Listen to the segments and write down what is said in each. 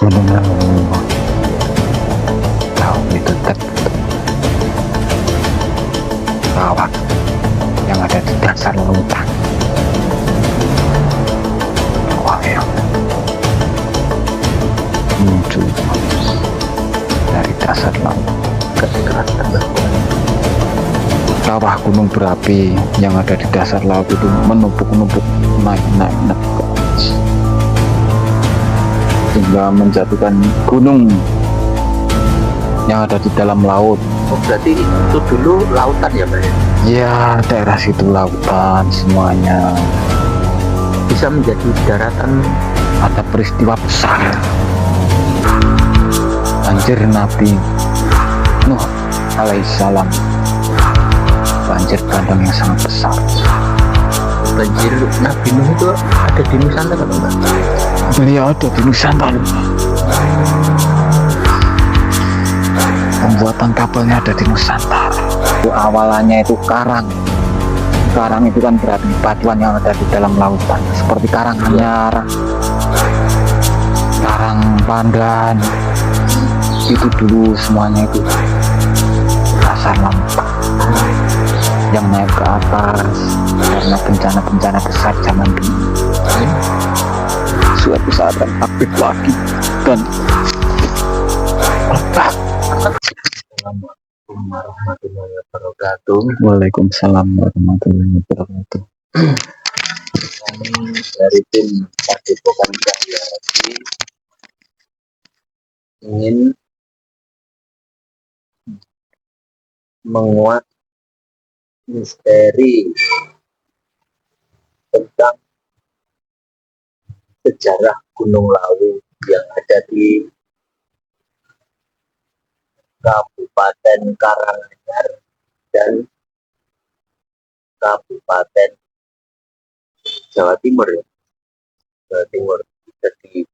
gunung Lawu. Lawu itu lawak yang ada di dasar lautan. Lawak yang muncul dari dasar laut ketika terbentuk. Lawah gunung berapi yang ada di dasar laut itu menumpuk-numpuk naik sehingga menjatuhkan gunung yang ada di dalam laut. Oh, berarti itu dulu lautan ya, Pak? Ya, daerah situ lautan semuanya. Bisa menjadi daratan. Ada peristiwa besar. Banjir Nabi Nuh alaihissalam. Banjir bandang yang sangat besar. Banjir Nabi Nuh itu ada di Nusantara, Pak? Beliau ada di Nusantara. Pembuatan kapalnya ada di Nusantara. Itu awalannya itu karang. Karang itu kan berarti batuan yang ada di dalam lautan, seperti karang anyar, karang pandan. Itu dulu semuanya itu dasar lautan yang naik ke atas karena bencana-bencana besar zaman dulu. Suatu saat akan aktif lagi dan letak. Assalamualaikum warahmatullahi wabarakatuh. Waalaikumsalam warahmatullahi wabarakatuh. Kami dari tim Padepokan Cahya Hati ingin menguak misteri tentang sejarah Gunung Lawu yang ada di Kabupaten Karanganyar dan Kabupaten Jawa Timur, ya. Jawa Timur, jadi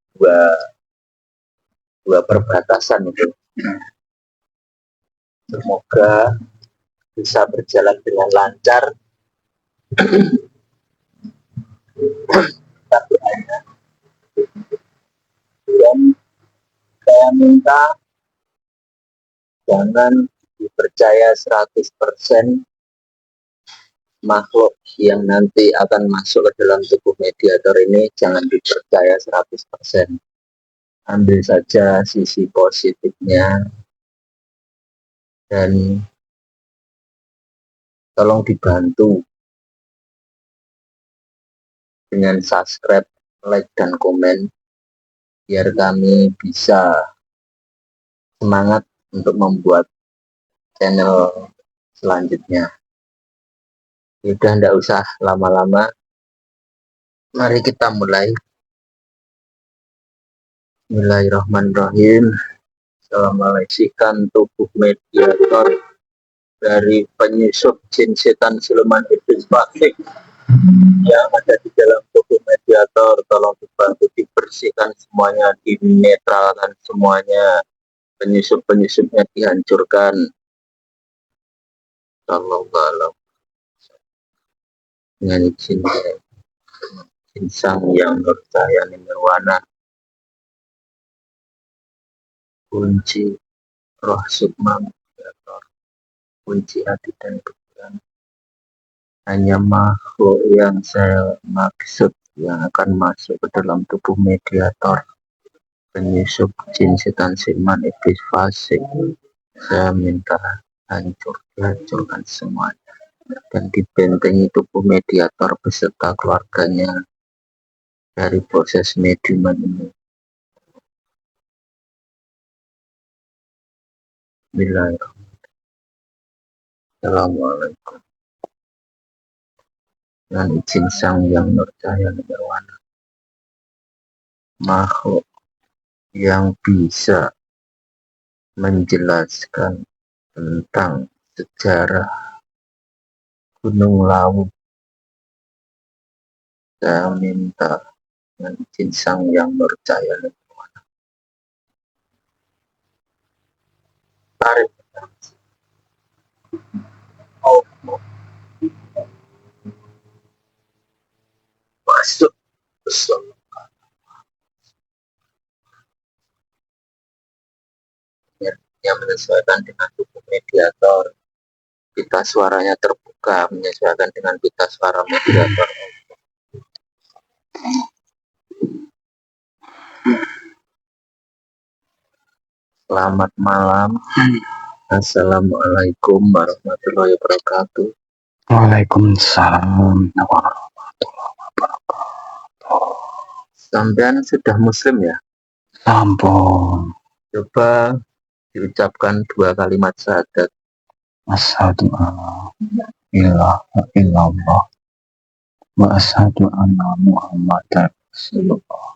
dua perbatasan itu. Semoga bisa berjalan dengan lancar. Dan saya minta jangan dipercaya 100% makhluk yang nanti akan masuk ke dalam tubuh mediator ini, jangan dipercaya 100%. Ambil saja sisi positifnya dan tolong dibantu dengan subscribe, like, dan komen biar kami bisa semangat untuk membuat channel selanjutnya. Udah ndak usah lama-lama, mari kita mulai. Bismillahirrahmanirrahim. Assalamualaikum. Tubuh mediator dari penyusup jin setan siluman iblis fasik yang ada di dalam tubuh mediator, tolong dibantu dibersihkan semuanya, dinetralkan semuanya, penyusup-penyusupnya dihancurkan. Sallallahu dengan izin sang yang bercahaya nirwana, kunci roh sukma mediator, kunci hati dan pikiran, hanya makhluk yang saya maksud yang akan masuk ke dalam tubuh mediator, penyusup jin setan siluman iblis fasik, saya minta hancurkan semuanya dan dibentengi tubuh mediator beserta keluarganya dari proses mediuman ini. Bismillahirrahmanirrahim. Assalamualaikum. Dengan izin sang yang nurcahaya nirwana, makhluk yang bisa menjelaskan tentang sejarah Gunung Lawu, saya minta dengan izin sang yang nurcahaya nirwana, tarik masuk ke yang menyesuaikan dengan tubuh mediator. Pita suaranya terbuka menyesuaikan dengan pita suara mediator. Selamat malam. Assalamualaikum warahmatullahi wabarakatuh. Waalaikumsalam warahmatullahi wabarakatuh. Sampean sudah muslim ya? Ampun. Coba diucapkan 2 kalimat syahadat. Asyhadu an la ilaha illallah wa asyhadu anna Muhammadar Rasulullah.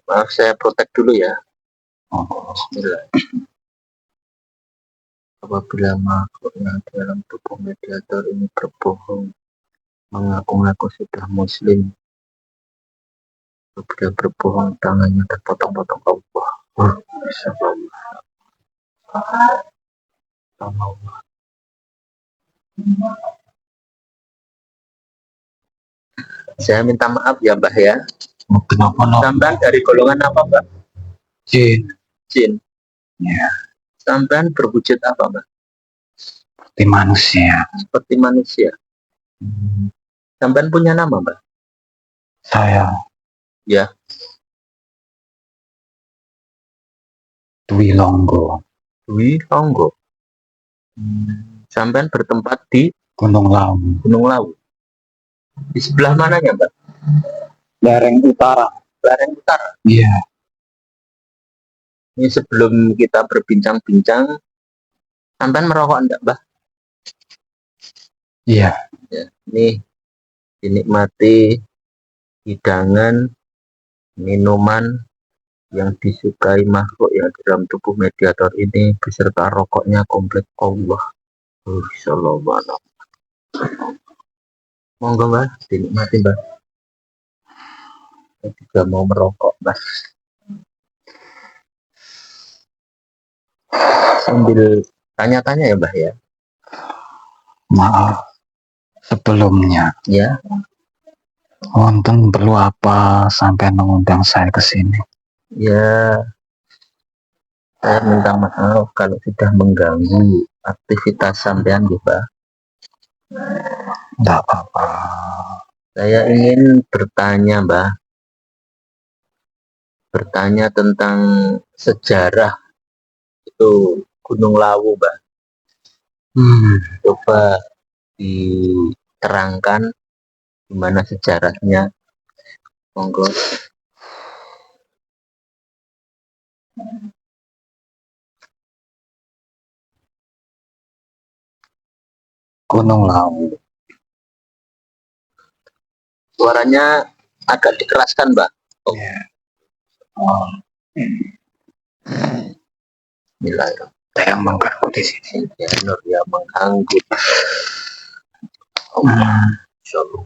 Maaf, saya protek dulu ya. Bismillah. Apabila makhluk yang dalam tubuh mediator ini berbohong, mengaku-ngaku sudah muslim, apabila berbohong tangannya terpotong-potong Allah. Saya minta maaf ya Mbah ya. Kenapa Sampean dari golongan apa Mbak? jin? Jin. Ya, Sampean berwujud apa Mbak? seperti manusia. Seperti manusia. Sampean punya nama Mbak? Saya Ya. Dwi Longgo, Dwi Longgo. Sampean bertempat di Gunung Lawu, Gunung Lawu. Di sebelah mananya Mbak? lereng utara. Lereng Utara. Iya. Ini sebelum kita berbincang-bincang, sampean merokok enggak Mbak? Iya. Ya, ini dinikmati hidangan minuman yang disukai makhluk yang dalam tubuh mediator ini beserta rokoknya komplit Allah. Shallallahu alaihi wasallam. Monggo Mbak, dinikmati Mbak. Saya juga mau merokok Mbak. Sambil tanya-tanya ya Mbak ya. Maaf sebelumnya. Ya, Wonten perlu apa sampai mengundang saya ke sini? ya, saya minta maaf kalau sudah mengganggu aktivitas sampean ya Mbak. Tidak apa-apa. Saya ingin bertanya Mbak, bertanya tentang sejarah itu Gunung Lawu Mbak. Coba diterangkan gimana sejarahnya, monggo. Gunung Lawu. Suaranya agak dikeraskan Mbak. Oh. Yeah. Bismillahirrahmanirrahim. Saya mengganggu di sini. Ya, Nur ya mengganggu. Allah, Insyaallah.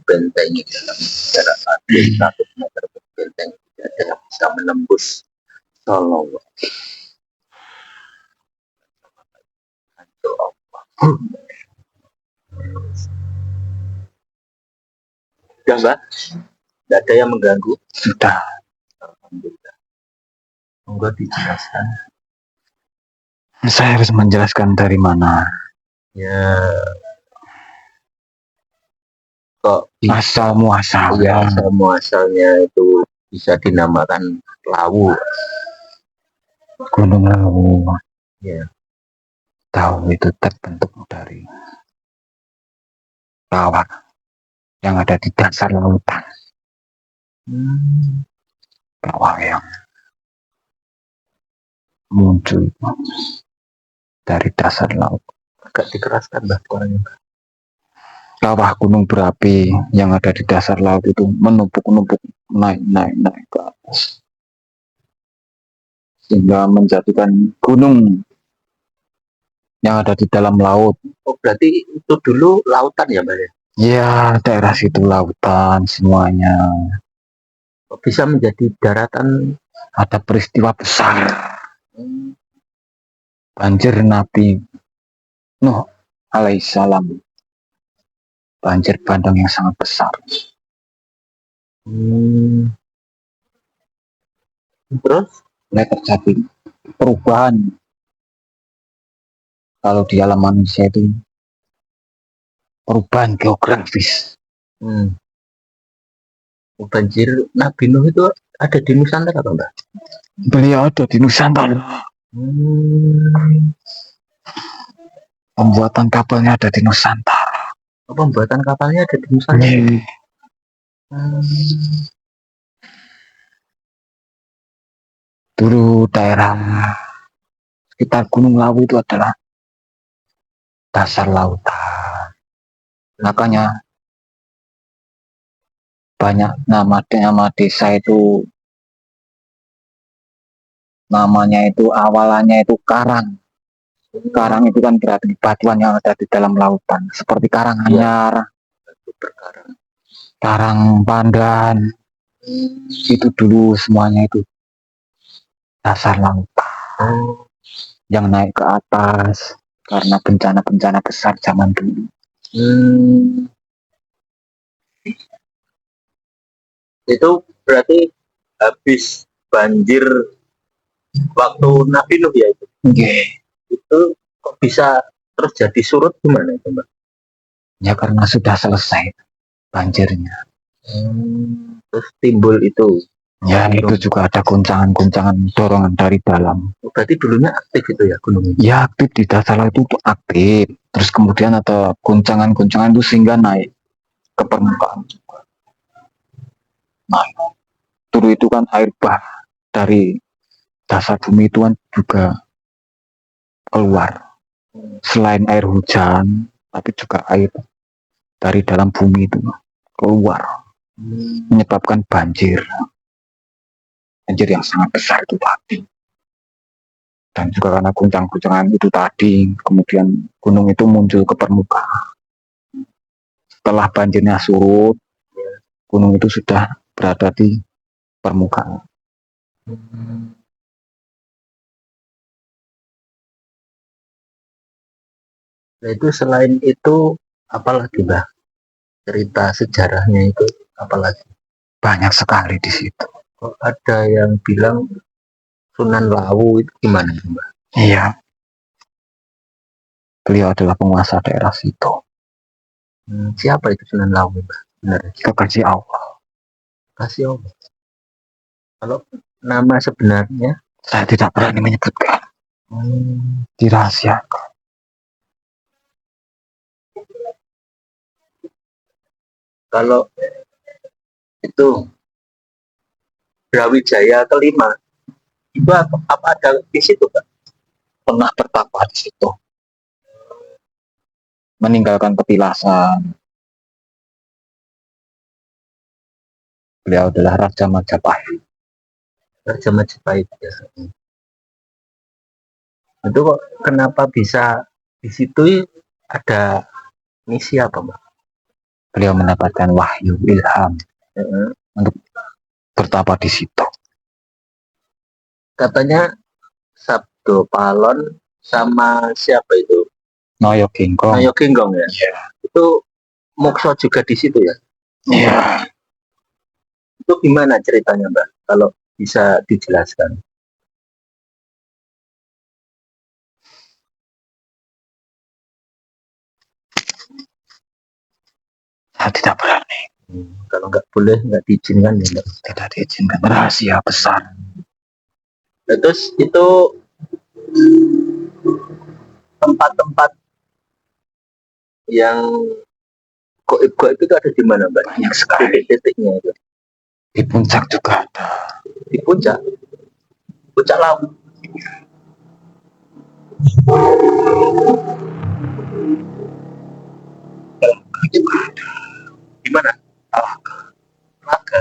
Benteng dalam jarak 1 meter benteng tidak ada yang bisa menembus. Insyaallah. Sudah Mbak? Tidak ada yang mengganggu? Sudah. Alhamdulillah. Monggo dijelaskan. Saya harus menjelaskan dari mana? Ya, kok Asal muasal. ya asal muasalnya itu bisa dinamakan Lawu. Gunung Lawu. Ya. Tahu itu terbentuk dari lava yang ada di dasar lautan. Lava yang muncul dari dasar laut. Agak dikeraskan Mbak suaranya. Lava gunung berapi yang ada di dasar laut itu menumpuk-numpuk naik ke atas sehingga menjadikan gunung yang ada di dalam laut. Oh, berarti itu dulu lautan ya Mbak ya? Ya, daerah situ lautan semuanya. Kok bisa menjadi daratan? Ada peristiwa besar. Banjir Nabi Nuh alaihissalam. Banjir bandang yang sangat besar. Terus mulai terjadi perubahan kalau di alam manusia itu, perubahan geografis. Banjir Nabi Nuh itu ada di Nusantara kan, Mbak? Beliau ada di Nusantara. Pembuatan kapalnya ada di Nusantara. Pembuatan kapalnya ada di Nusantara. Dulu daerah sekitar Gunung Lawu itu adalah dasar lautan. Makanya banyak nama desa itu namanya itu awalannya itu karang. Karang itu kan berarti batuan yang ada di dalam lautan, seperti Karanganyar, Karang Pandan. Itu dulu semuanya itu dasar lautan yang naik ke atas karena bencana-bencana besar zaman dulu. Itu berarti habis banjir waktu Nabi Nuh ya itu. Itu kok bisa terus jadi surut gimana itu, Mbak? Ya karena sudah selesai banjirnya. Terus timbul itu. Ya itu juga ada guncangan-guncangan dorongan dari dalam. Berarti dulunya aktif itu ya gunung itu? Ya aktif di dasar laut itu aktif. Terus kemudian ada guncangan-guncangan itu sehingga naik ke permukaan juga. Nah, dulu itu kan air bah dari dasar bumi itu kan juga keluar. Selain air hujan, tapi juga air dari dalam bumi itu keluar, menyebabkan banjir yang sangat besar itu tadi. Dan juga karena guncang-guncangan itu tadi, kemudian gunung itu muncul ke permukaan. Setelah banjirnya surut, gunung itu sudah berada di permukaan. Nah itu selain itu apalagi, Mbak? Cerita sejarahnya itu apalagi? Banyak sekali di situ. Kok ada yang bilang Sunan Lawu itu gimana, Mbak? Iya. Beliau adalah penguasa daerah situ. Siapa itu Sunan Lawu, Mbak? Benar. Kekasih Allah. Kasih Allah. Kalau nama sebenarnya Saya tidak berani menyebutkan. Dirahasiakan. Kalau itu Brawijaya kelima itu apa ada di situ, Pak? Pernah bertapa di situ. Meninggalkan petilasan. Beliau adalah Raja Majapahit. Raja Majapahit ya. Itu kok kenapa bisa di situ ada misi apa, Mbak? Beliau mendapatkan wahyu ilham untuk bertapa di situ. Katanya Sabdo Palon sama siapa itu? Noyo Ginggong. Noyo Ginggong ya? Yeah. Itu mokso juga di situ ya? Iya. Yeah. Itu gimana ceritanya, Mbak? Kalau bisa dijelaskan. Saya tidak berani. Kalau nggak boleh, nggak diizinkan ya, Mbak? Tidak diizinkan, rahasia besar. Terus itu tempat-tempat yang goib-goib itu ada di mana, Mbak? Banyak sekali. Titik-titiknya itu. Di puncak juga ada. Di puncak? Puncak Lawu. Juga ada. Di mana? Telaga.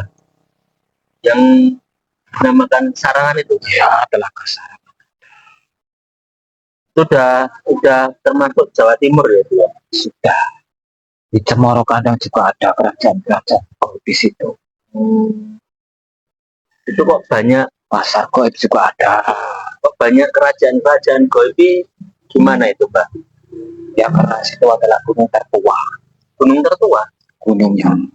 Yang dinamakan Sarangan itu. Ya, Telaga Sarangan. Itu udah termasuk Jawa Timur ya, itu ya? Sudah. Di Cemoro kadang juga ada kerajaan-kerajaan di situ. Itu kok banyak pasar goib juga ada. Kok banyak kerajaan-kerajaan goib gimana itu, Mbak? Ya karena situ adalah gunung tertua. Gunung tertua? Gunung yang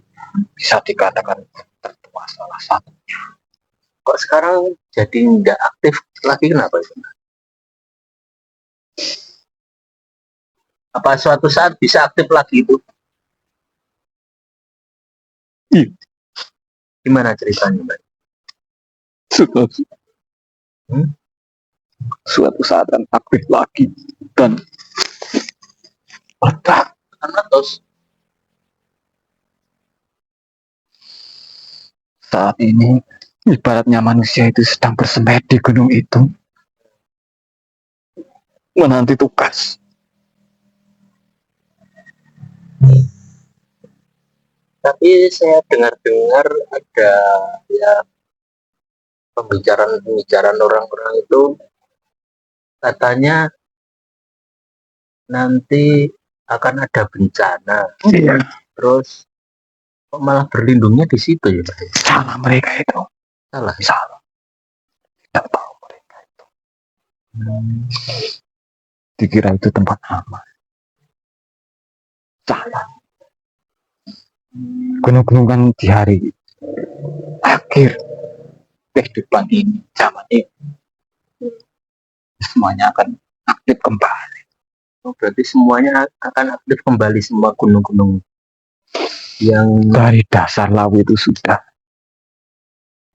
bisa dikatakan tertua salah satunya. kok sekarang jadi nggak aktif lagi, kenapa itu? Apa suatu saat bisa aktif lagi itu? Iya. Gimana ceritanya, Mbak? Suatu saat akan aktif lagi dan ledak. Terus Saat ini ibaratnya manusia itu sedang bersemedi di gunung itu menanti tugas. tapi saya dengar-dengar ada ya pembicaraan orang-orang itu katanya nanti akan ada bencana. Iya. Terus kok malah berlindungnya di situ ya, Pak? Salah mereka itu. Salah. Salah. Tidak tahu mereka itu. Dikira itu tempat aman. Salah. Gunung-gunung kan di hari akhir kehidupan ini, zaman ini, semuanya akan aktif kembali. Oh, berarti semuanya akan aktif kembali, semua gunung-gunung yang Dari dasar laut itu sudah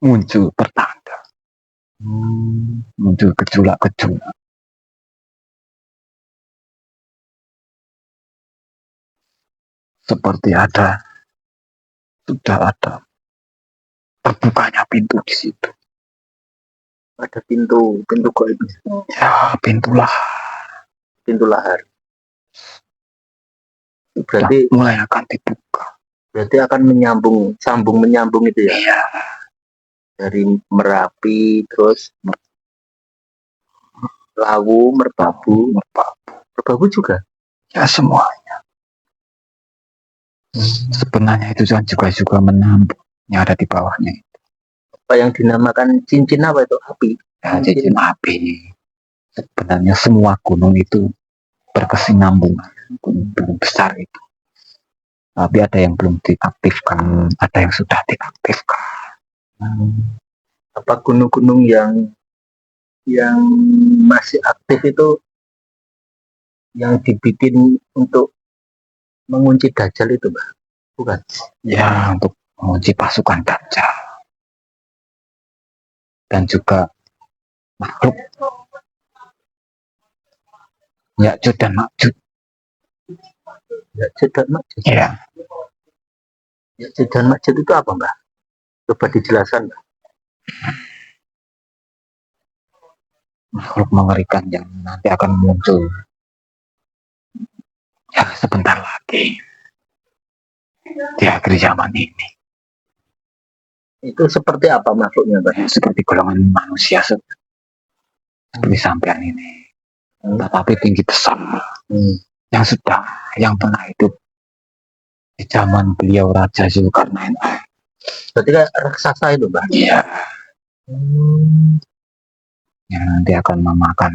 muncul pertanda, muncul gejolak-gejolak. Seperti sudah ada terbukanya pintu di situ. ada pintu gaib, Ya, pintu pintu lahar. Berarti mulai akan dibuka. berarti akan menyambung itu ya. Iya. Dari Merapi terus Lawu, Merbabu juga. Ya, semuanya. Sebenarnya itu juga menambung yang ada di bawahnya. Apa yang dinamakan cincin apa itu? Api. Ya, cincin api. Sebenarnya semua gunung itu berkesinambungan. Gunung besar itu. Tapi ada yang belum diaktifkan, ada yang sudah diaktifkan. Apa gunung-gunung yang masih aktif itu yang dibikin untuk mengunci Dajjal itu, Mbak? Bukan? Ya, untuk mengunci pasukan Dajjal. Dan juga makhluk Ya'juj dan Ma'juj. Ya'juj dan Ma'juj. Ya. Ya'juj dan Ma'juj itu apa, Mbak? Coba dijelaskan, Mbak. Makhluk mengerikan yang nanti akan muncul ya sebentar lagi di akhir zaman ini. Itu seperti apa makhluknya, Mbak? Ya, seperti golongan manusia seperti sampean ini. Tetapi tinggi besar. Yang pernah hidup di zaman beliau Raja Zulkarnain. Berarti kayak raksasa itu, Mbak? Iya. Yang nanti akan memakan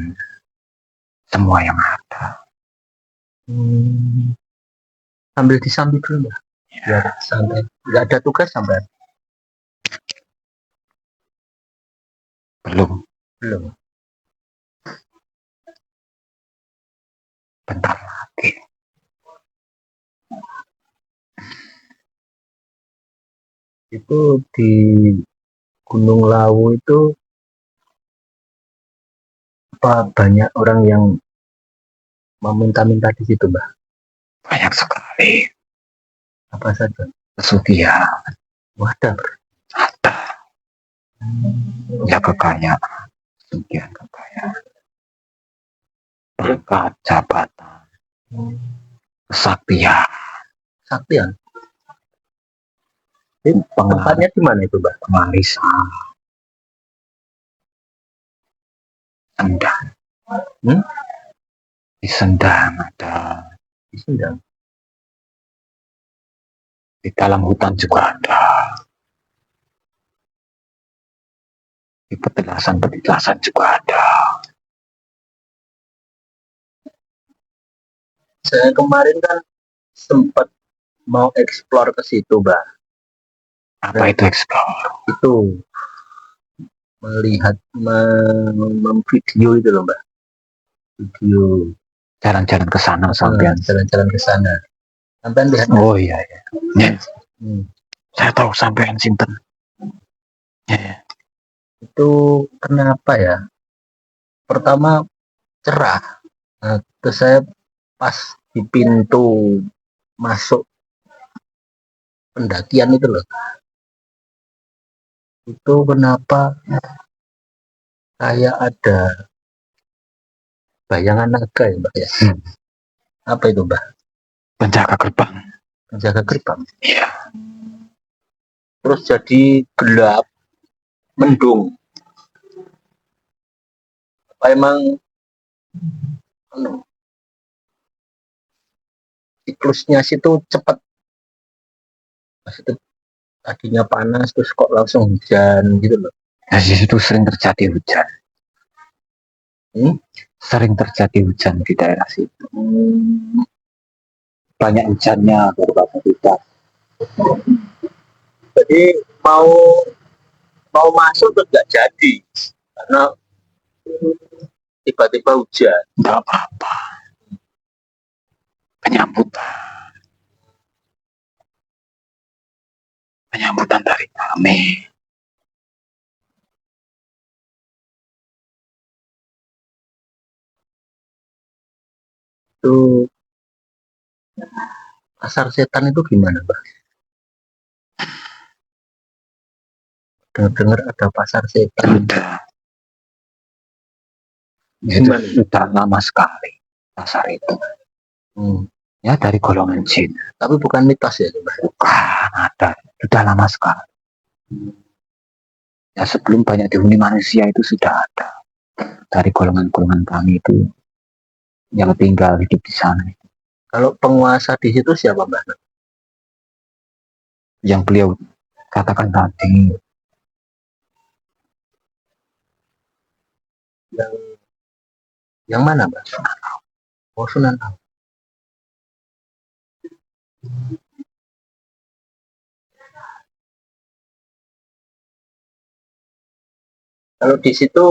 semua yang ada. Sambil disambit dulu, Mbak. Ya, santai. Nggak ada tugas sampai? Belum. Bentar lagi. Itu di Gunung Lawu itu apa banyak orang yang meminta-minta di situ, Mbak? Banyak sekali. Apa saja? Pesugihan. Wadah. Ada. Ya, kekayaan. Pesugihan kekayaan. Berkat jabatan. Kesaktian. Saktian. Tempatnya di mana itu, Mbak? Pengarisan. Sendang. Di Sendang ada. Di Sendang. Di dalam hutan juga ada. Di petilasan juga ada. Saya kemarin kan sempat mau eksplor ke situ, Mbak. Apa itu explore? Itu melihat memvideo itu loh Mbak, video Jalan-jalan ke sana sampean. jalan-jalan ke sana. Sampean lihat? Oh iya ya. Ya, Hmm. saya tahu sampean sinten. Ya, ya. Itu kenapa ya? Pertama cerah. Nah, terus saya pas di pintu masuk pendakian itu loh. Itu kenapa kayak ada bayangan naga ya Mbak ya? Apa itu Mbak? Penjaga gerbang. Penjaga gerbang. Iya. Terus jadi gelap, mendung. Apa emang anu, siklusnya situ cepat? Pas itu tadinya panas terus kok langsung hujan gitu loh. Nah, di situ sering terjadi hujan. Sering terjadi hujan di daerah situ. Banyak hujannya beberapa kita. Jadi mau masuk tuh nggak jadi karena tiba-tiba hujan. Enggak apa-apa. Penyambutan dari kami. Itu pasar setan itu gimana Mbak? Dengar-dengar ada pasar setan. Ada. Itu sudah lama sekali pasar itu. Ya dari golongan jin. Tapi bukan mitos ya Mbak? Bukan, ada. Sudah lama sekali. Ya sebelum banyak dihuni manusia itu sudah ada. Dari golongan-golongan kami itu yang tinggal hidup di sana. Kalau penguasa di situ siapa Mbak? Yang beliau katakan tadi. Yang mana Mbak? Oh, Sunan Ampel. Kalau di situ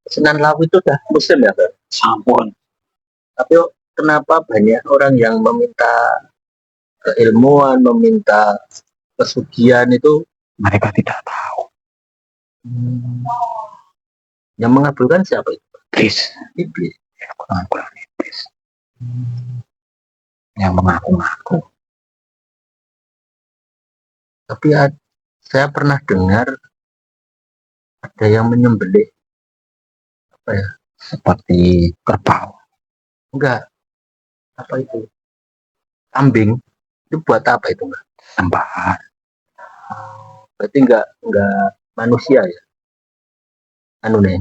Sunan Lawu itu udah muslim ya Mbak? Sampun. Tapi kenapa banyak orang yang meminta keilmuan, meminta pesugihan itu? Mereka tidak tahu. Yang mengabulkan siapa itu? Iblis. Iblis. Ya, pengakuan iblis. Yang mengaku-ngaku. Tapi saya pernah dengar ada yang menyembelih apa ya? Seperti kerbau. Enggak. Apa itu? Kambing. Itu buat apa itu Mbak? Sembahan. Berarti enggak manusia ya? Anu nih,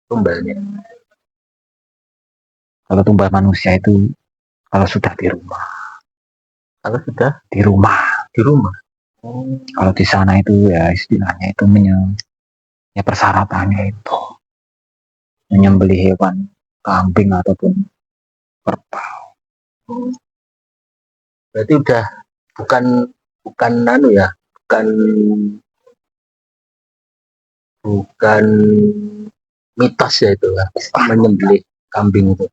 tumbalnya. Kalau tumbal manusia itu kalau sudah di rumah. Kalau sudah di rumah. Di rumah. Kalau di sana itu ya istilahnya itu ya persyaratannya itu menyembelih hewan kambing ataupun kerbau. Berarti udah bukan anu ya, bukan mitos ya itu lah, menyembelih kambing itu.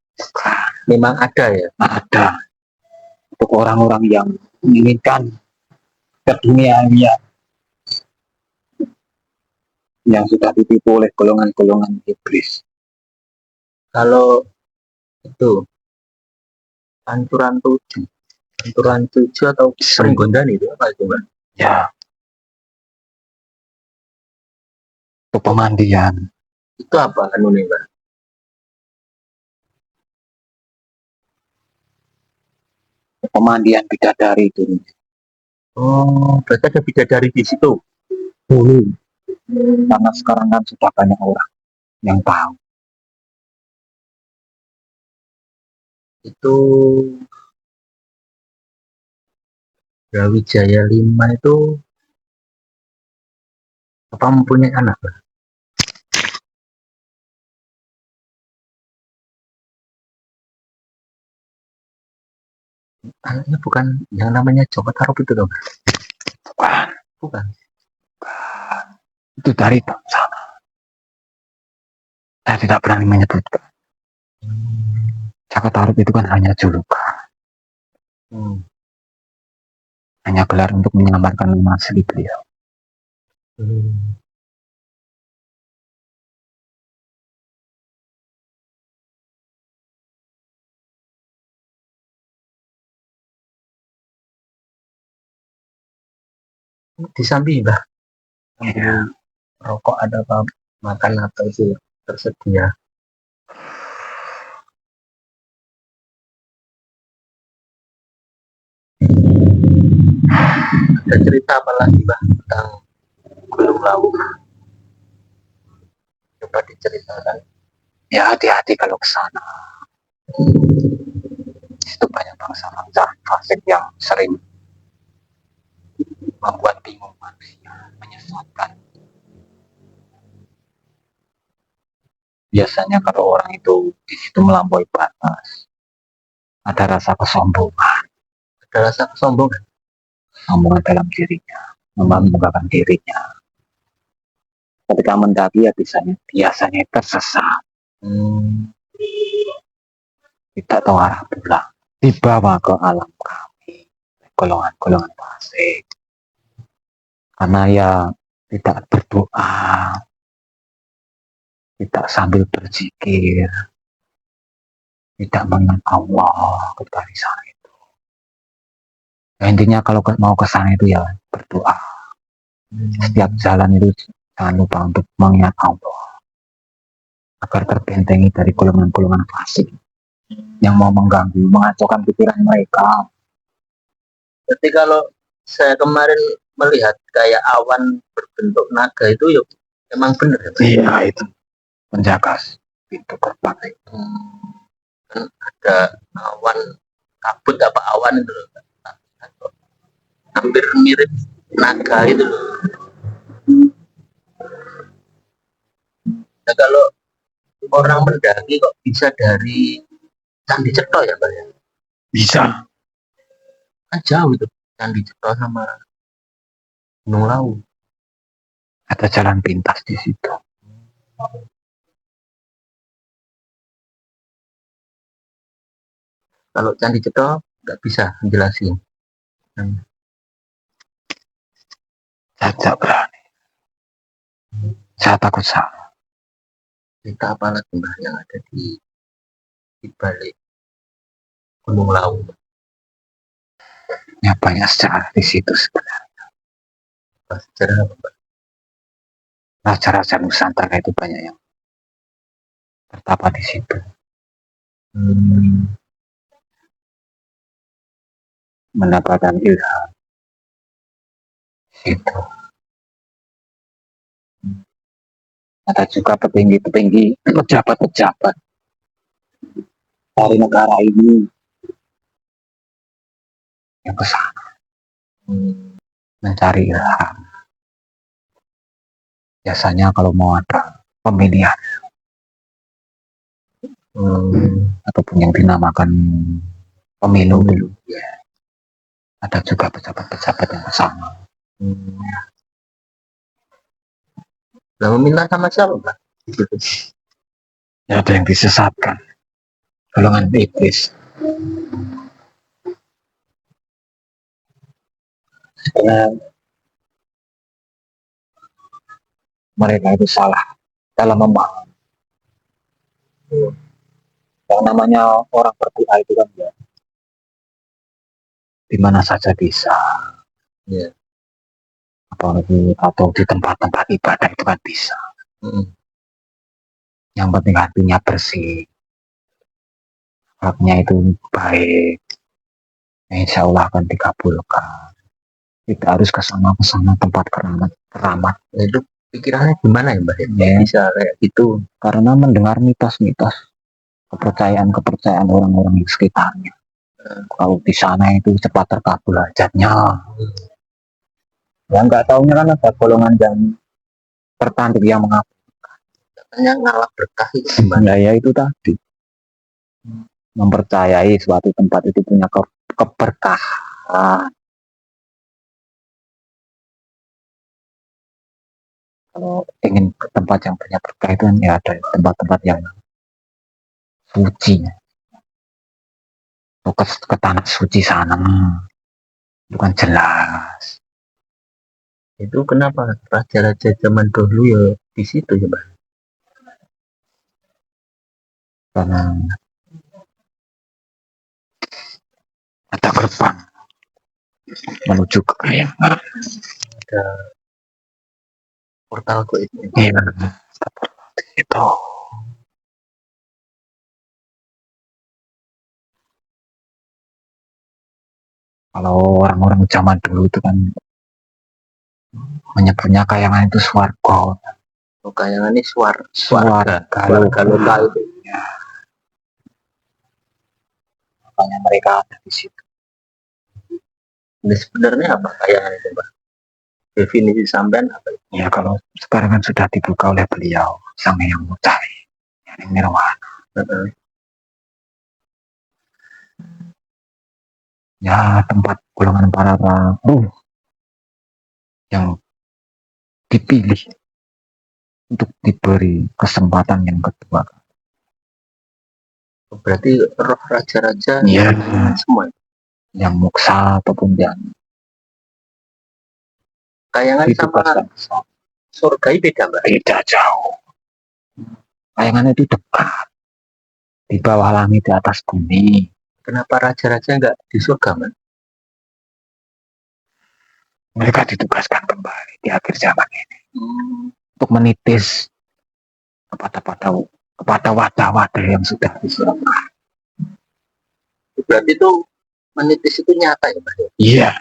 Memang ada ya. Ada untuk orang-orang yang menginginkan keduniawian yang sudah ditipu oleh golongan-golongan iblis. Kalau itu pancuran 7 atau Pringgondan itu apa itu Mbak? Ya, untuk pemandian. Itu apa anu nih Mbak? Pemandian bidadari itu. Oh, berarti ada bidadari di situ. Dulu. Karena sekarang kan sudah banyak orang yang tahu. Itu Brawijaya 5 itu apa mempunyai anak Mbak? Anaknya bukan yang namanya Joko Tarub itu dong? Bukan. Bukan. itu dari sana. Saya tidak berani menyebutkan. Caka Tarub itu kan hanya julukan, hanya gelar untuk menyelamatkan nama asli beliau. Di samping Mbah, sambil rokok ada apa makan atau itu tersedia. Ada cerita apa lagi Mbah tentang Gunung Lawu? Coba diceritakan. Ya hati-hati kalau ke sana. Itu banyak bangsa-bangsa fasik yang sering membuat bingung manusia, menyesatkan. Biasanya kalau orang itu di situ melampaui batas, ada rasa kesombongan, kesombongan dalam dirinya, membanggakan dirinya. Ketika mendaki ya biasanya tersesat, tidak tahu arah pulang, dibawa ke alam kami, golongan-golongan fasik. Karena ya tidak berdoa, tidak sambil berzikir, tidak mengenal Allah ketika di sana itu. Ya, intinya kalau mau ke sana itu ya berdoa. Setiap jalan itu jangan lupa untuk mengingat Allah agar terbentengi dari golongan-golongan fasik yang mau mengganggu, mengacaukan pikiran mereka. Jadi kalau saya kemarin melihat kayak awan berbentuk naga itu ya emang benar ya? Iya, itu penjaga pintu gerbang itu. Kan ada awan kabut apa awan itu loh. Hampir mirip naga itu loh. Nah, kalau orang mendaki kok bisa dari Candi Cetro ya Mbak ya? Bisa. Kan jauh itu Candi Cetro sama Gunung Lawu. Ada jalan pintas di situ. Kalau Candi Cetro nggak bisa menjelasin. Saya tidak berani. Saya takut salah. Cerita apa lagi Mbak yang ada di balik Gunung Lawu? Ya banyak sejarah di situ sebenarnya. Sejarah apa Mbak? Raja-raja Nusantara itu banyak yang tertapa di situ. Mendapatkan ilham situ. Ada juga petinggi-petinggi, pejabat-pejabat dari negara ini yang ke sana mencari ilham. Biasanya kalau mau ada pemilihan ataupun yang dinamakan pemilu dulu, ya, ada juga pejabat-pejabat yang ke sana. Nah, meminta sama siapa Mbak? Ya, ada yang disesatkan, golongan iblis. Karena mereka itu salah dalam memahami. Yang namanya orang berdoa itu kan ya di mana saja bisa. Ya. Apalagi atau di tempat-tempat ibadah itu kan bisa. Yang penting hatinya bersih, haknya itu baik, insya Allah akan dikabulkan. Kita harus ke sana tempat keramat. Itu pikirannya gimana ya Mbak? Ya, bisa kayak gitu. Karena mendengar mitos-mitos, kepercayaan orang-orang di sekitarnya. Kalau di sana itu cepat terkabul hajatnya. Ya nggak taunya kan ada golongan yang tertanduk yang mengaku. Katanya ngalap berkah itu gimana? Ya itu tadi. Mempercayai suatu tempat itu punya keberkahan. Kalau ingin ke tempat yang banyak berkah itu kan ya ada tempat-tempat yang suci, atau ke tanah suci sana, itu kan jelas. Itu kenapa raja-raja zaman dulu ya di situ ya, Pak? Karena ada gerbang menuju kekayaan. Ada portal kok itu. Iya, itu. Kalau orang-orang zaman dulu itu kan menyebutnya kayangan itu swarga. Oh, kayangan ini Swarga lokal itu. Ya, makanya mereka ada di situ. Ini sebenarnya apa kayangan itu, Pak? Definisi sampean apa itu? Ya kalau sekarang kan sudah dibuka oleh beliau Sang Hyang Mutari, yang Nirwana. Ya tempat golongan para ruh yang dipilih untuk diberi kesempatan yang kedua. Berarti roh raja-raja Ya, semua. yang moksa ataupun yang Kayangan sama ditugaskan surga beda, Mbak? beda jauh. Kayangan itu dekat, di bawah langit, di atas bumi. Kenapa raja-raja nggak di surga, Mbak? Mereka ditugaskan kembali di akhir zaman ini untuk menitis kepada wadah-wadah yang sudah disiapkan. Berarti itu menitis itu nyata ya, Mbak? Iya.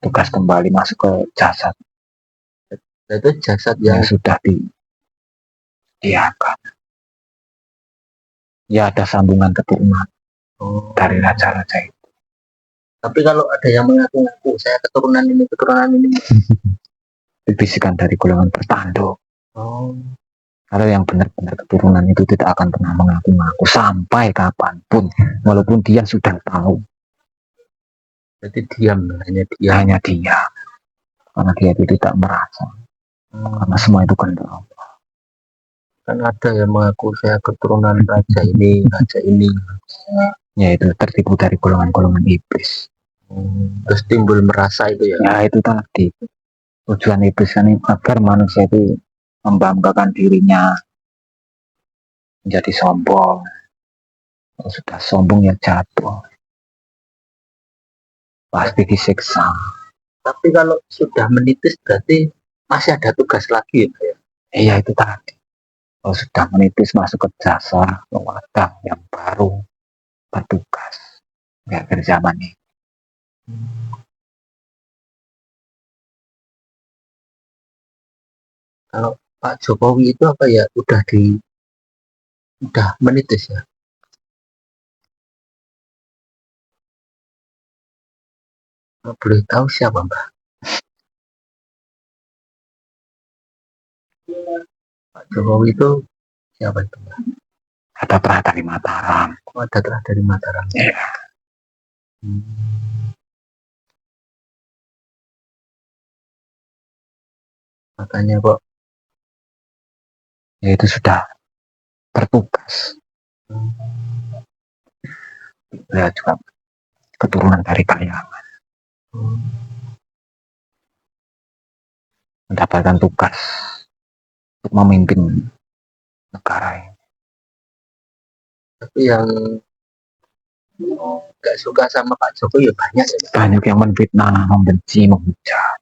Tugas kembali masuk ke jasad. Itu jasad yang yang sudah disediakan. Ya ada sambungan keturunan dari raja-raja itu. Tapi kalau ada yang mengaku-ngaku saya keturunan ini Dibisikan dari golongan bertanduk. Kalau yang benar-benar keturunan itu tidak akan pernah mengaku-ngaku sampai kapanpun, walaupun dia sudah tahu. Jadi diam, hanya diam. Karena dia itu tidak merasa. Karena semua itu kan Allah. Kan ada yang mengaku saya keturunan raja ini. Yaitu tertipu dari golongan-golongan iblis. Terus timbul merasa itu ya. Ya itu tadi. Tujuan iblis kan agar manusia itu membanggakan dirinya, menjadi sombong. Kalau sudah sombong ya jatuh, pasti disiksa. Tapi kalau sudah menitis berarti masih ada tugas lagi ya? Iya itu tadi. Kalau sudah menitis masuk ke jasa wadah yang baru bertugas di akhir zaman ini. Kalau Pak Jokowi itu apa ya, udah menitis ya? Boleh tahu siapa, Mbak? Pak Jokowi itu siapa itu, Mbak? Ada Prah dari Mataram. Ada Prah dari Mataram. Ya. Makanya kok Ya itu sudah bertugas. Ya juga keturunan dari Kayangan. Mendapatkan tugas untuk memimpin negara ini. Tapi yang nggak suka sama Pak Jokowi ya banyak ya. Banyak yang menfitnah, membenci, menghujat.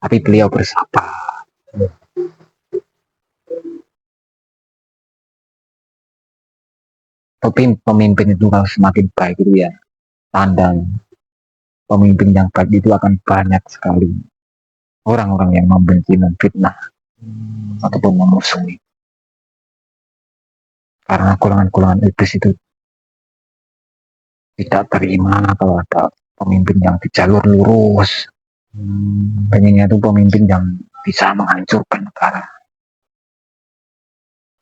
Tapi beliau bersabar. Tapi pemimpin itu kalau semakin baik itu ya tanda pemimpin yang baik itu akan banyak sekali orang-orang yang membenci, memfitnah ataupun memusuhi. Karena golongan-golongan iblis itu tidak terima kalau ada pemimpin yang di jalur lurus. Pengennya itu pemimpin yang bisa menghancurkan negara.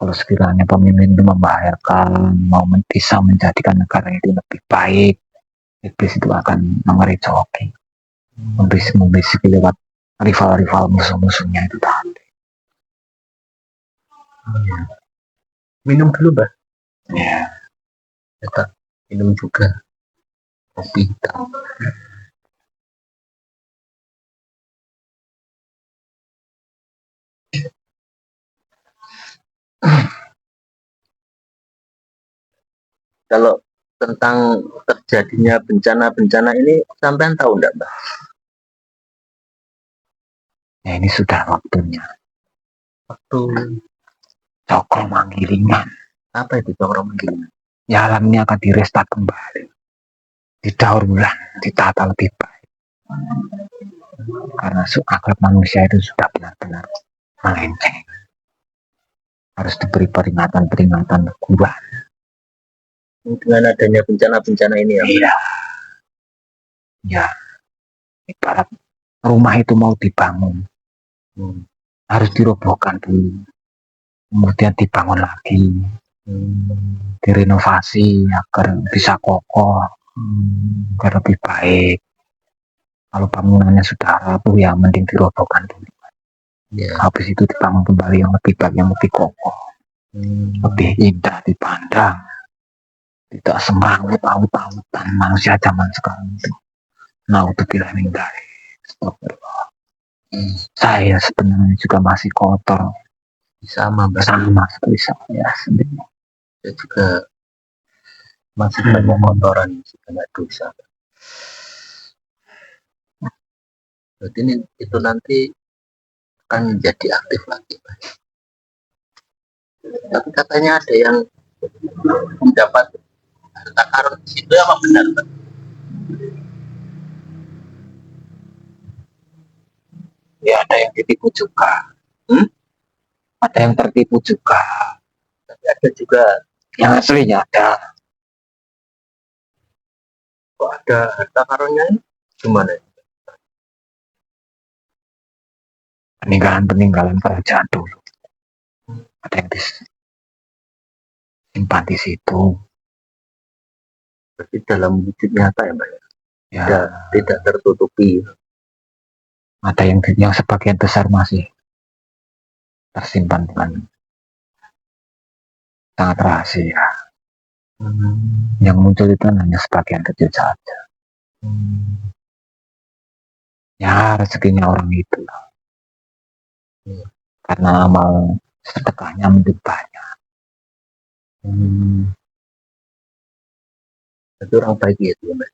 Kalau sekiranya pemimpin itu membahayakan, mau bisa menjadikan negara itu lebih baik, iblis itu akan mengerecoki, membisik lewat rival-rival musuh-musuhnya itu tadi. Minum dulu, Mbak. Ya, Kita minum juga kopi hitam. Kalau tentang terjadinya bencana-bencana ini sampean tahu enggak, Mbak? ya ini sudah waktunya. Waktu Cokro Manggilingan. apa itu Cokro Manggilingan? Ya alam ini akan direstart kembali. Didaur ulang, ditata lebih baik. Karena akhlak manusia itu sudah benar-benar melenceng. Harus diberi peringatan-peringatan teguran. Dengan adanya bencana-bencana ini ya, Mbak? Iya. Ya, ibarat rumah itu mau dibangun, harus dirobohkan dulu, kemudian dibangun lagi, direnovasi agar bisa kokoh, agar lebih baik. Kalau bangunannya sudah rapuh ya mending dirobohkan dulu. Ya. Habis itu dibangun kembali yang lebih baik, yang lebih kokoh, lebih indah dipandang. Tidak semrawut aut-autan manusia zaman sekarang itu. Naudzubillah min dzalik. Astagfirullah. Saya sebenarnya juga masih kotor. Sama, Mbak. Sama seperti saya sendiri. Saya juga masih banyak kotoran, banyak dosa. Berarti ini itu nanti akan jadi aktif lagi, Pak. Tapi katanya ada yang mendapat harta karun di situ, apa benar, Pak? Ya ada yang ditipu juga. Ada yang tertipu juga. Tapi ada juga Yang aslinya ada. kok ada harta karunnya ini gimana? Peninggalan-peninggalan kerajaan dulu. Ada yang disimpan di situ. Berarti dalam wujud nyata ya, Mbak? Ya, Tidak tertutupi. ada yang sebagian besar masih tersimpan dengan sangat rahasia. Yang muncul itu hanya sebagian kecil saja. Ya rezekinya orang itu. Karena amal sedekahnya mungkin banyak. Itu orang baik itu, Mbak.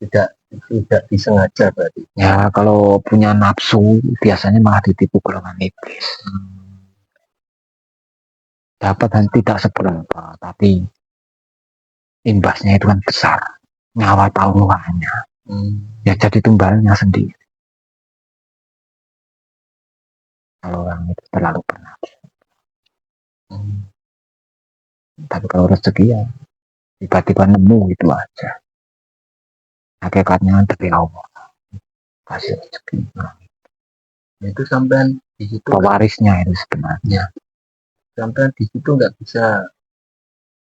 Tidak disengaja berarti. Ya kalau punya nafsu biasanya malah ditipu golongan iblis. Dapat dan tidak seberapa, tapi imbasnya itu kan besar. Nyawa taruhannya. Ya jadi tumbalnya sendiri. Kalau orang itu terlalu bernafsu. Tapi kalau rezeki ya tiba-tiba nemu itu aja. Hakikatnya dari Allah. Kasih rezeki. Itu sampean di situ. Pewarisnya itu sebenarnya. Sampean di situ nggak bisa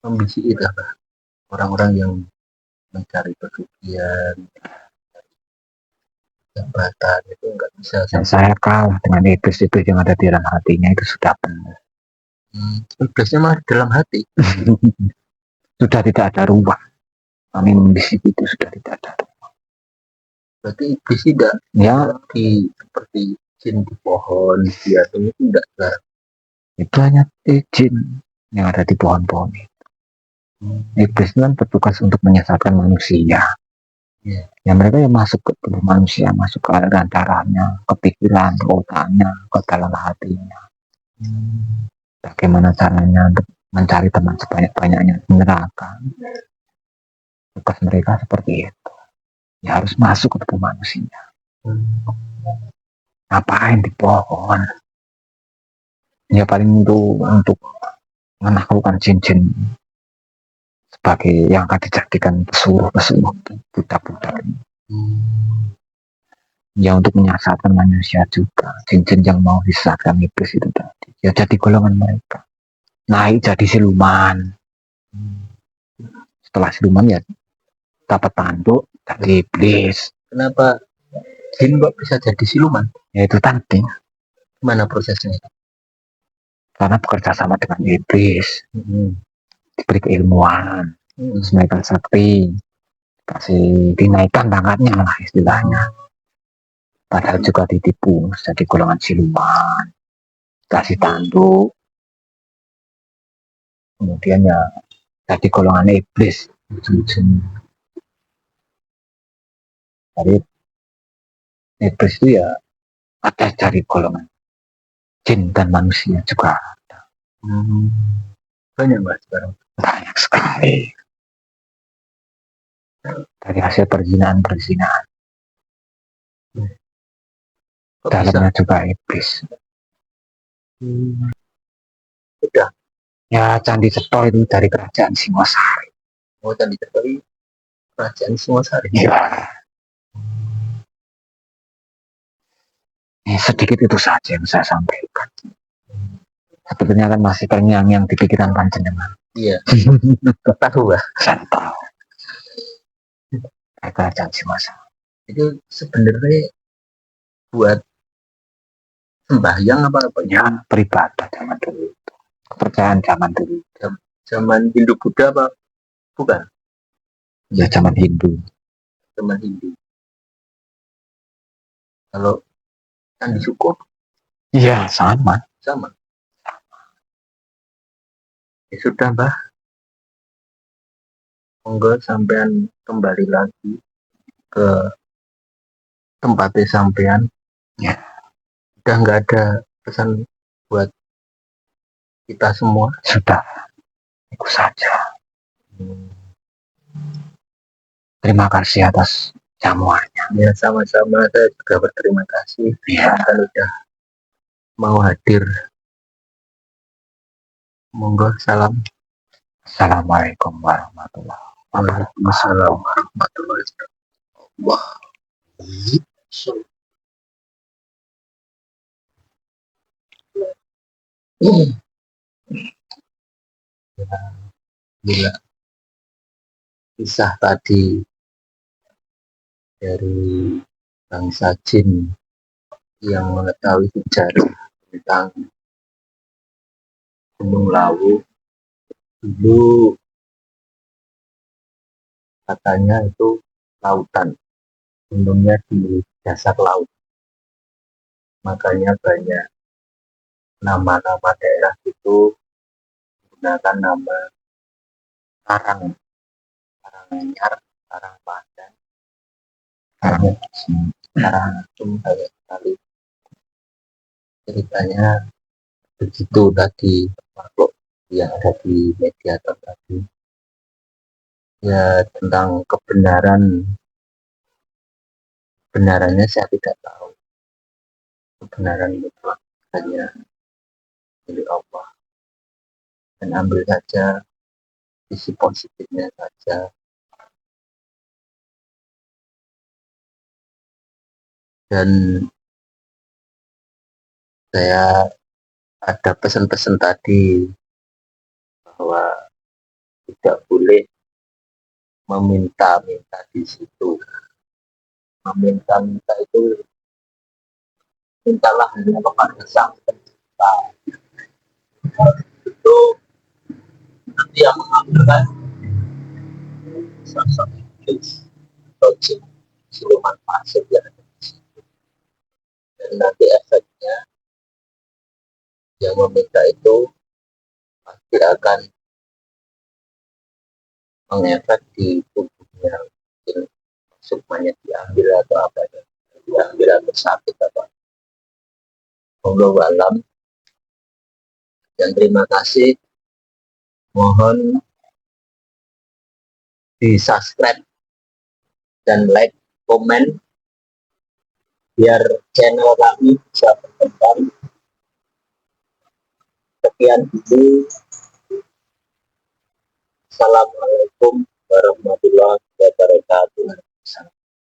membisiki itu, Pak. Orang-orang yang mencari pesugihan, jabatan itu nggak bisa. Dan saya kalah dengan iblis-iblis yang ada di dalam hatinya itu sudah penuh. Iblisnya mah dalam hati. Sudah tidak ada ruang. Kami membisik itu sudah tidak ada ruang. Berarti iblis tidak Ya seperti jin di pohon, di atom itu tidak ada. itu hanya jin yang ada di pohon-pohon itu. Iblis itu kan bertugas untuk menyesatkan manusia. Ya mereka yang masuk ke tubuh manusia, masuk ke aliran darahnya, ke pikiran, ke otaknya, ke dalam hatinya. Bagaimana caranya untuk mencari teman sebanyak-banyaknya di neraka. Tugas mereka seperti itu. Ya harus masuk ke tubuh manusia. Ngapain di pohon? Ya paling untuk menaklukkan jin-jin sebagai yang akan dijadikan pesuruh budak-budak. Ya untuk menyesatkan manusia juga. Jin-jin yang mau disesatkan iblis itu tadi. Ya jadi golongan mereka. Naik jadi siluman. Setelah siluman ya dapat tanduk jadi iblis. Kenapa Jin kok bisa jadi siluman? Ya itu tadi, Gimana prosesnya? karena bekerja sama dengan iblis, diberi keilmuan, terus mereka sakti, kasih dinaikkan pangkatnya lah istilahnya. Padahal juga ditipu jadi golongan siluman, kasih tanduk, kemudian ya jadi golongan iblis. Jadi iblis itu ya ada dari golongan jin dan manusia juga. Banyak Mas sekarang. Banyak sekali dari hasil perzinahan Kok bisa? dalamnya juga iblis. Udah. Ya Candi Ceto itu dari kerajaan Singosari. Mau Candi Ceto kerajaan Singosari. Ya, sedikit itu saja yang saya sampaikan. Sebetulnya kan masih terngiang-ngiang di pikiran panjenengan. Iya. Tahu lah. Saya tahu. Kerajaan Singosari. Itu sebenarnya buat sembahyang apa Ya, beribadah zaman dulu. Kepercayaan zaman dulu. Zaman Hindu Buddha apa? Bukan. Ya zaman Hindu. Zaman Hindu. Kalau Candi Syukur Iya sama. sama. Ya sudah Mbah. Monggo sampean kembali lagi ke tempatnya sampean. Ya. Udah nggak ada pesan buat kita semua. Sudah. Itu saja. Terima kasih atas jamuannya. Ya sama-sama, saya juga berterima kasih. Ya. Kalau udah mau hadir. Monggo salam. Assalamualaikum warahmatullahi wabarakatuh. Waalaikumsalam warahmatullahi wabarakatuh. Gila. Kisah tadi dari bangsa jin yang mengetahui sejarah tentang Gunung Lawu dulu katanya itu lautan, gunungnya di dasar laut, makanya banyak nama-nama daerah itu menggunakan nama Karang, Karanganyar, Karangpadan, Karangasem, banyak sekali ceritanya begitu tadi makhluk yang ada di mediator tadi. Ya tentang kebenarannya saya tidak tahu. Kebenaran itu hanya milik Allah, dan ambil saja sisi positifnya saja. Dan saya ada pesan-pesan tadi bahwa tidak boleh meminta-minta di situ. Meminta-minta itu mintalah hanya kepada Sang Pencipta. Itu nanti yang mengabulkan sosok iblis atau jin siluman pasir yang ada di situ. Dan nanti efeknya yang meminta itu pasti akan mengefek di tubuhnya, mungkin sukmanya diambil atau apa, diambil atau sakit apa. Wallahu alam. Dan terima kasih, mohon di subscribe dan like, komen biar channel kami bisa berkembang. Sekian dulu. Assalamualaikum warahmatullahi wabarakatuh.